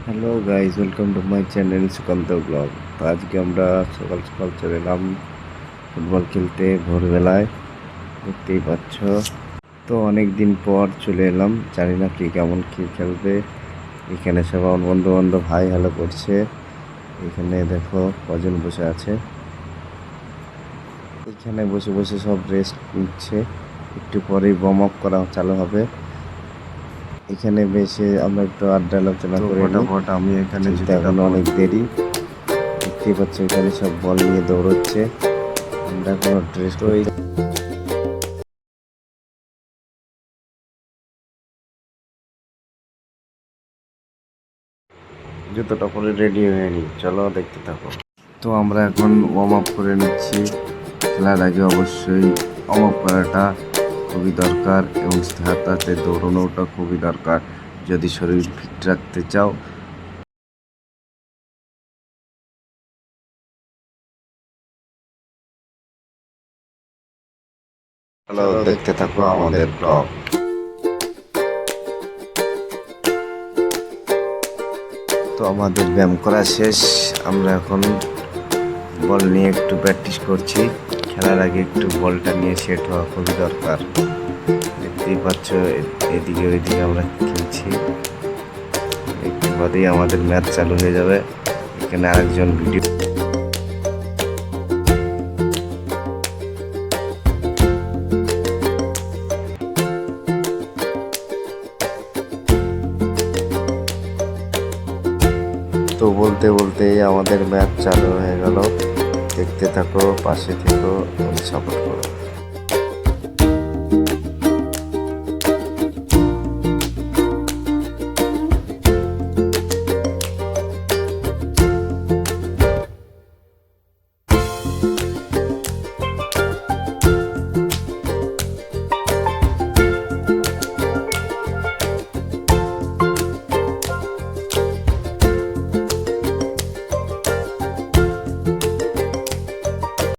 Hello guys, welcome to my channel Sukanta blog. তো আজকে আমরা সকাল সকাল চলে এলাম ফুটবল খেলতে ভোরবেলায়, দেখতেই পাচ্ছ। তো অনেক দিন পর চলে এলাম, জানি না কে কেমন কে খেলবে। এখানে সব আমার বন্ধু বান্ধব হাই হ্যালো করছে। এখানে দেখো কজন বসে আছে, এখানে বসে বসে সব রেস্ট নিচ্ছে। একটু পরেই ওয়ার্ম আপ করা চালু হবে। এখানে বেশি আমরা একটু আড্ডা আলোচনা করে ফটাফট আমি এখানে এখন অনেক দেরি। দেখতেই পাচ্ছি এখানে সব বল নিয়ে দৌড়চ্ছে। আমরা কোনো ড্রেস জুতোটা পরে রেডি হয়ে নি, চলো দেখতে থাকো। তো আমরা এখন ওয়ার্ম আপ করে নিচ্ছি। খেলার আগে অবশ্যই ওয়ার্ম আপ করাটা খুবই দরকার এবং সাথে সাথে দৌড়ানোটা খুবই দরকার যদি শরীর ফিট রাখতে চাও। চলো দেখতে থাকো আমাদের ব্লগ। তো আমাদের ব্যায়াম করা শেষ, আমরা এখন বল নিয়ে একটু প্র্যাকটিস করছি। খেলার আগে একটু বলটা নিয়ে সেট হওয়া খুবই দরকার। দেখতেই পাচ্ছ এদিকে ওইদিকে আমরা খেলছি। একটু বাদেই আমাদের ম্যাচ চালু হয়ে যাবে। এখানে আরেকজন ভিডিও তো বলতে বলতে আমাদের ম্যাচ চালু হয়ে গেল। দেখতে থাকো, পাশে থেকো, সাপোর্ট করো।